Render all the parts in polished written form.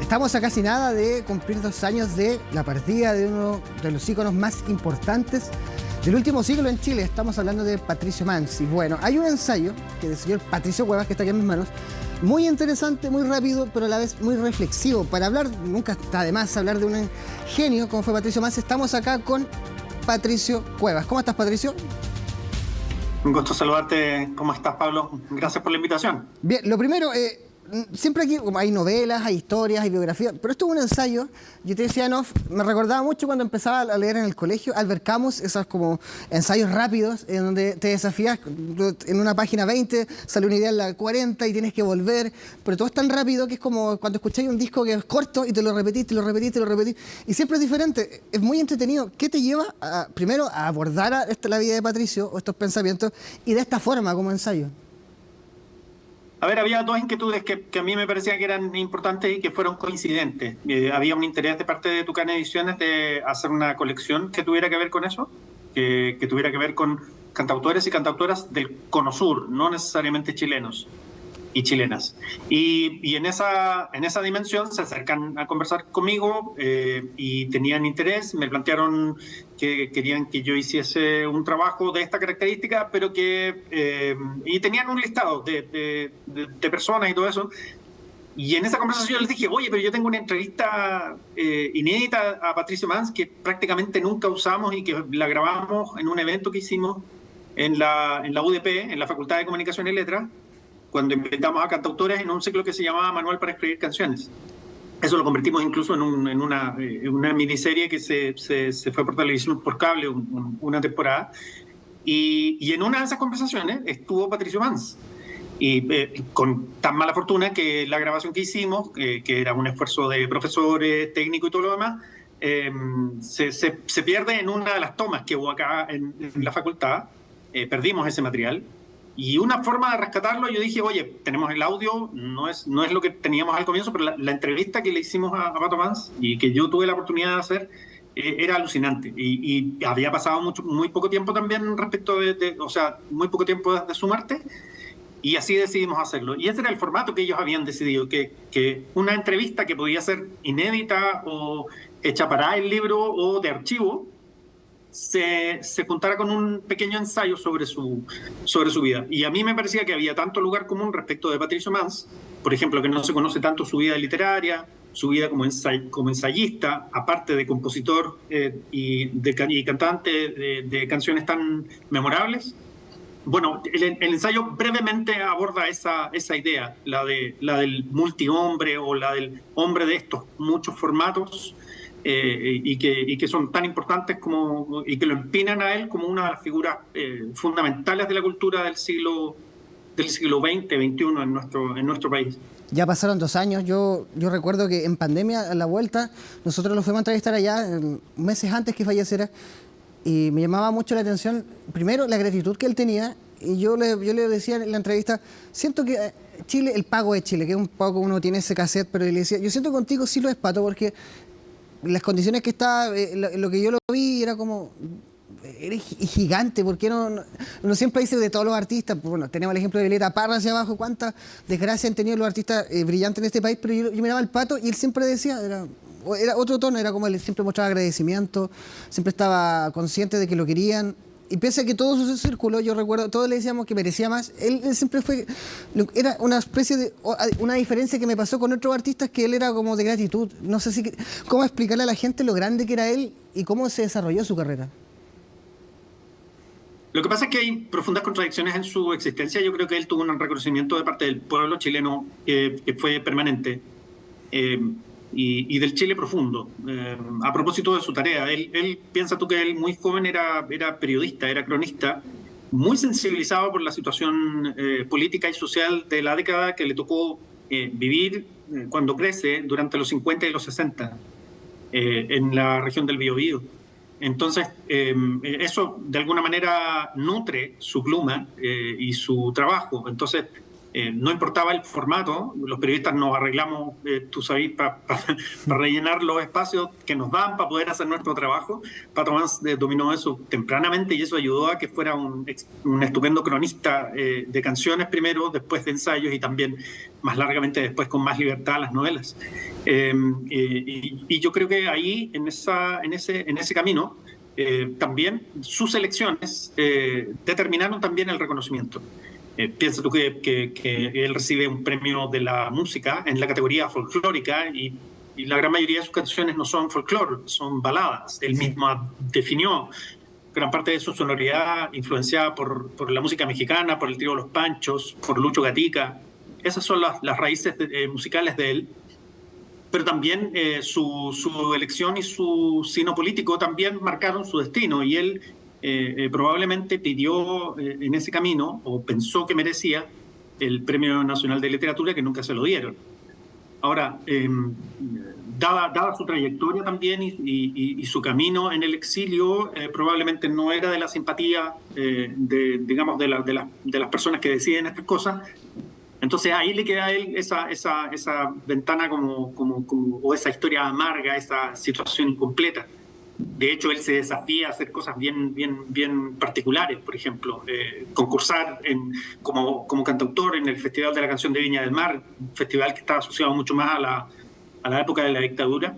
Estamos a casi nada de cumplir 2 años de la partida de uno de los íconos más importantes del último siglo en Chile. Estamos hablando de Patricio Mans. Y bueno, hay un ensayo que del señor Patricio Cuevas, que está aquí en mis manos, muy interesante, muy rápido, pero a la vez muy reflexivo. Para hablar, nunca está de más hablar de un genio como fue Patricio Mans. Estamos acá con Patricio Cuevas. ¿Cómo estás, Patricio? Un gusto saludarte. ¿Cómo estás, Pablo? Gracias por la invitación. Bien, lo primero, siempre aquí hay novelas, hay historias, hay biografías, pero esto es un ensayo. Yo te decía, no, me recordaba mucho cuando empezaba a leer en el colegio, Albert Camus, esos como ensayos rápidos, en donde te desafías, en una página 20, sale una idea en la 40 y tienes que volver, pero todo es tan rápido que es como cuando escucháis un disco que es corto y te lo repetís, te lo repetís, te lo repetís, y siempre es diferente, es muy entretenido. ¿Qué te lleva primero a abordar la vida de Patricio o estos pensamientos y de esta forma como ensayo? A ver, había dos inquietudes que a mí me parecían que eran importantes y que fueron coincidentes. Había un interés de parte de Tucán Ediciones de hacer una colección que tuviera que ver con eso, que tuviera que ver con cantautores y cantautoras del Cono Sur, no necesariamente chilenos y chilenas. Y en esa dimensión se acercan a conversar conmigo y tenían interés, me plantearon que querían que yo hiciese un trabajo de esta característica, pero y tenían un listado de personas y todo eso. Y en esa conversación yo les dije, oye, pero yo tengo una entrevista inédita a Patricio Mans que prácticamente nunca usamos y que la grabamos en un evento que hicimos en la UDP, en la Facultad de Comunicación y Letras, cuando invitamos a cantautores en un ciclo que se llamaba Manual para Escribir Canciones. Eso lo convertimos incluso en una miniserie que se fue por televisión por cable una temporada. Y en una de esas conversaciones estuvo Patricio Mans. Y con tan mala fortuna que la grabación que hicimos, que era un esfuerzo de profesores, técnicos y todo lo demás, se pierde en una de las tomas que hubo acá en la facultad. Perdimos ese material. Y una forma de rescatarlo, yo dije, oye, tenemos el audio, no es lo que teníamos al comienzo, pero la entrevista que le hicimos a Pato Mans y que yo tuve la oportunidad de hacer era alucinante. Y había pasado muy poco tiempo también respecto o sea, muy poco tiempo desde su muerte, y así decidimos hacerlo. Y ese era el formato que ellos habían decidido, que una entrevista que podía ser inédita o hecha para el libro o de archivo, se juntara con un pequeño ensayo sobre su vida. Y a mí me parecía que había tanto lugar común respecto de Patricio Mans, por ejemplo, que no se conoce tanto su vida literaria, su vida como ensayista, aparte de compositor y cantante de canciones tan memorables. Bueno, el ensayo brevemente aborda esa idea, la del multihombre o la del hombre de estos muchos formatos, y que son tan importantes y que lo empinan a él como una de las figuras fundamentales de la cultura del siglo XX, XXI en nuestro país. Ya pasaron 2 años, yo recuerdo que en pandemia, a la vuelta, nosotros lo fuimos a entrevistar allá meses antes que falleciera, y me llamaba mucho la atención, primero, la gratitud que él tenía, y yo le decía en la entrevista, siento que Chile, el pago de Chile, que es un poco, uno tiene ese cassette, pero le decía, yo siento que contigo sí lo es, Pato, porque las condiciones que está, lo que yo lo vi era como, eres gigante, porque uno siempre dice de todos los artistas, bueno, tenemos el ejemplo de Violeta Parra hacia abajo, cuántas desgracias han tenido los artistas brillantes en este país, pero yo miraba al Pato y él siempre decía, era otro tono, era como él siempre mostraba agradecimiento, siempre estaba consciente de que lo querían. Y pese a que todo su círculo, yo recuerdo, todos le decíamos que merecía más, él siempre era una especie de, una diferencia que me pasó con otros artistas, que él era como de gratitud. No sé cómo explicarle a la gente lo grande que era él y cómo se desarrolló su carrera. Lo que pasa es que hay profundas contradicciones en su existencia. Yo creo que él tuvo un reconocimiento de parte del pueblo chileno que fue permanente. Y del Chile profundo. A propósito de su tarea, él piensa tú que él muy joven era periodista, era cronista, muy sensibilizado por la situación política y social de la década que le tocó vivir cuando crece durante los 50 y los 60 en la región del Biobío. Entonces, eso de alguna manera nutre su pluma y su trabajo. Entonces, No importaba el formato, los periodistas nos arreglamos, tú sabes, para rellenar los espacios que nos dan para poder hacer nuestro trabajo. Pato Mans dominó eso tempranamente y eso ayudó a que fuera un estupendo cronista de canciones primero, después de ensayos y también más largamente después con más libertad las novelas. Y yo creo que ahí, en ese camino, también sus elecciones determinaron también el reconocimiento. Piensa tú que él recibe un premio de la música en la categoría folclórica y la gran mayoría de sus canciones no son folclore, son baladas. Él mismo definió gran parte de su sonoridad influenciada por la música mexicana, por el trío Los Panchos, por Lucho Gatica. Esas son las raíces musicales de él. Pero también su elección y su sino político también marcaron su destino y él probablemente pidió en ese camino, o pensó que merecía, el Premio Nacional de Literatura, que nunca se lo dieron. Ahora, dada su trayectoria también y su camino en el exilio, probablemente no era de la simpatía digamos, de las personas que deciden estas cosas. Entonces ahí le queda a él esa ventana o esa historia amarga, esa situación incompleta. De hecho, él se desafía a hacer cosas bien particulares, por ejemplo, concursar como cantautor en el Festival de la Canción de Viña del Mar, un festival que estaba asociado mucho más a la época de la dictadura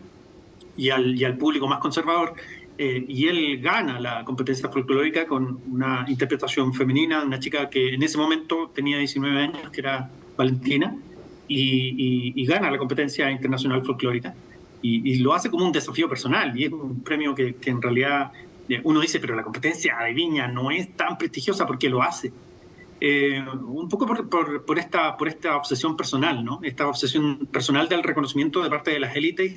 y al público más conservador. Y él gana la competencia folclórica con una interpretación femenina de una chica que en ese momento tenía 19 años, que era Valentina, y gana la competencia internacional folclórica. Y lo hace como un desafío personal, y es un premio que en realidad uno dice, pero la competencia de Viña no es tan prestigiosa, porque lo hace. Un poco por esta obsesión personal, ¿no? Esta obsesión personal del reconocimiento de parte de las élites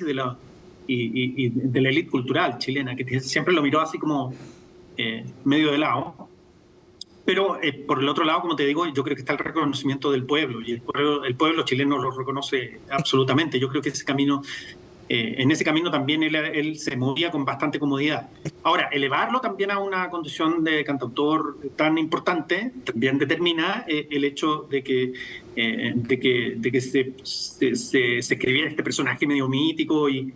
y de la élite cultural chilena, que siempre lo miró así como medio de lado. Pero por el otro lado, como te digo, yo creo que está el reconocimiento del pueblo, y el pueblo chileno lo reconoce absolutamente. Yo creo que en ese camino también él se movía con bastante comodidad. Ahora, elevarlo también a una condición de cantautor tan importante también determina el hecho de que se escribiera este personaje medio mítico y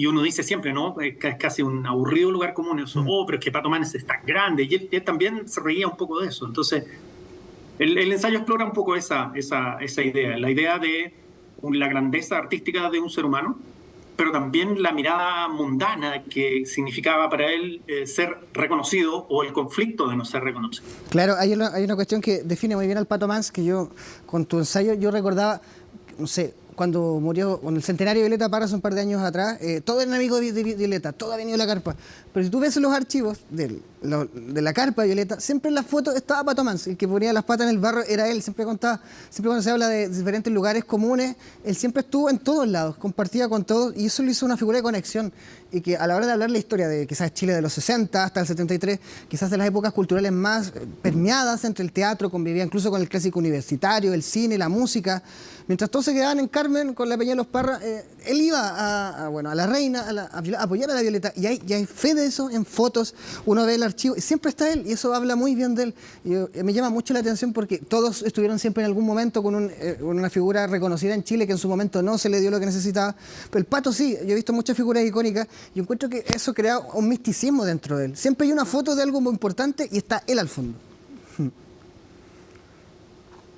uno dice siempre, ¿no? Es casi un aburrido lugar común. Eso, pero es que Pato Mans es tan grande. Y él también se reía un poco de eso. Entonces, el ensayo explora un poco esa idea, la idea de la grandeza artística de un ser humano, pero también la mirada mundana que significaba para él ser reconocido, o el conflicto de no ser reconocido. Claro, hay una cuestión que define muy bien al Pato Mans, que yo, con tu ensayo, yo recordaba, no sé, cuando murió, con el centenario de Violeta Parra hace un par de años atrás, todo era amigo de Violeta, todo ha venido de la carpa. Pero si tú ves los archivos de la carpa de Violeta, siempre en las fotos estaba Pato Mans, el que ponía las patas en el barro era él. Siempre cuando se habla de diferentes lugares comunes, él siempre estuvo en todos lados, compartía con todos, y eso lo hizo una figura de conexión. Y que a la hora de hablar la historia de quizás Chile de los 60 hasta el 73, quizás de las épocas culturales más permeadas entre el teatro, convivía incluso con el clásico universitario, el cine, la música. Mientras todos se quedaban en Carmen con la Peña de los Parra, él iba a la Reina, a apoyar a la Violeta, y hay fe de eso en fotos. Uno ve el archivo y siempre está él, y eso habla muy bien de él. Y me llama mucho la atención porque todos estuvieron siempre en algún momento con una figura reconocida en Chile, que en su momento no se le dio lo que necesitaba, pero el Pato sí. Yo he visto muchas figuras icónicas y encuentro que eso crea un misticismo dentro de él. Siempre hay una foto de algo muy importante y está él al fondo.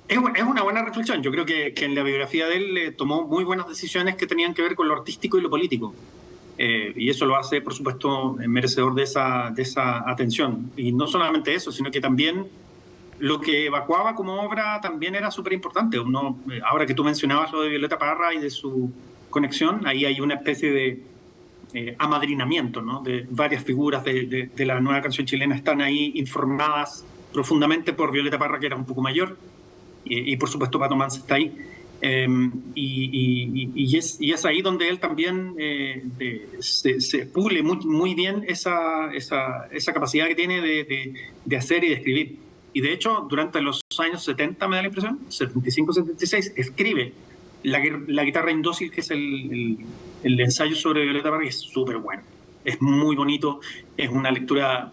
Es una buena reflexión. Yo creo que en la biografía de él tomó muy buenas decisiones que tenían que ver con lo artístico y lo político. Y eso lo hace, por supuesto, merecedor de esa atención. Y no solamente eso, sino que también lo que evacuaba como obra también era súper importante. Ahora que tú mencionabas lo de Violeta Parra y de su conexión, ahí hay una especie de amadrinamiento, ¿no? De varias figuras de la nueva canción chilena están ahí informadas profundamente por Violeta Parra, que era un poco mayor, y por supuesto Pato Mans está ahí. Y es ahí donde él también se pule muy bien esa capacidad que tiene de hacer y de escribir. Y de hecho, durante los años 70, me da la impresión, 75-76, escribe la guitarra indócil, que es el ensayo sobre Violeta Parra, que es súper bueno. Es muy bonito, es una lectura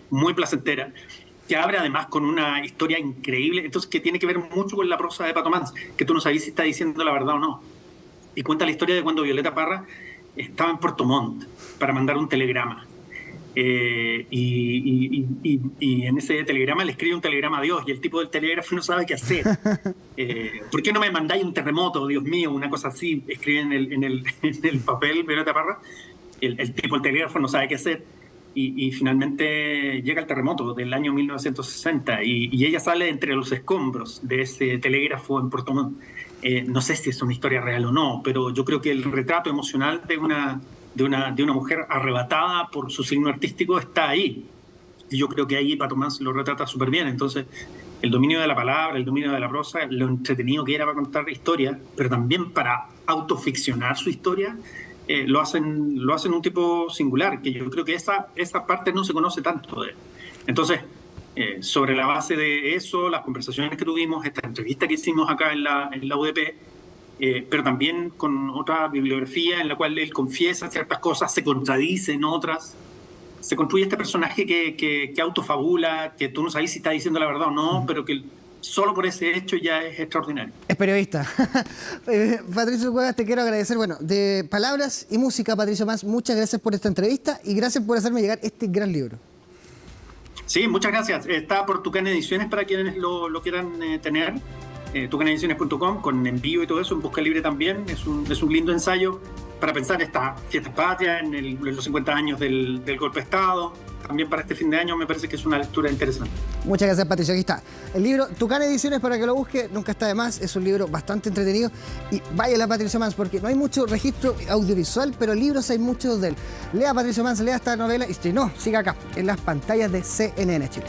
muy placentera. que abre además con una historia increíble, entonces que tiene que ver mucho con la prosa de Pato Mans, que tú no sabes si está diciendo la verdad o no. Y cuenta la historia de cuando Violeta Parra estaba en Puerto Montt para mandar un telegrama. Y en ese telegrama le escribe un telegrama a Dios, y el tipo del telégrafo no sabe qué hacer. ¿Por qué no me mandáis un terremoto, Dios mío? Una cosa así, escribe en el papel Violeta Parra. El tipo del telégrafo no sabe qué hacer. Y finalmente llega el terremoto del año 1960 y ella sale entre los escombros de ese telégrafo en Puerto Montt. No sé si es una historia real o no, pero yo creo que el retrato emocional de una mujer arrebatada por su signo artístico está ahí. Y yo creo que ahí Pato Mans lo retrata súper bien. Entonces, el dominio de la palabra, el dominio de la prosa, lo entretenido que era para contar historias, pero también para autoficcionar su historia, lo hacen un tipo singular, que yo creo que esa parte no se conoce tanto de él. Entonces, sobre la base de eso, las conversaciones que tuvimos, esta entrevista que hicimos acá en la UDP, pero también con otra bibliografía en la cual él confiesa ciertas cosas, se contradice en otras, se construye este personaje que autofabula, que tú no sabes si está diciendo la verdad o no, pero que solo por ese hecho ya es extraordinario. Es periodista. Patricio Cuevas, te quiero agradecer. Bueno, de palabras y música, Patricio Mans, muchas gracias por esta entrevista y gracias por hacerme llegar este gran libro. Sí, muchas gracias. Está por Tucán Ediciones para quienes lo quieran tener. tucanediciones.com, con envío y todo eso, en busca libre también. Es un lindo ensayo para pensar esta fiesta patria en los 50 años del golpe de Estado. También para este fin de año me parece que es una lectura interesante. Muchas gracias, Patricio. Aquí está el libro Tucán Ediciones para que lo busque, nunca está de más. Es un libro bastante entretenido y vaya a Patricio Mans porque no hay mucho registro audiovisual, pero libros hay muchos de él. Lea a Patricio Mans, lea esta novela y si no, siga acá en las pantallas de CNN Chile.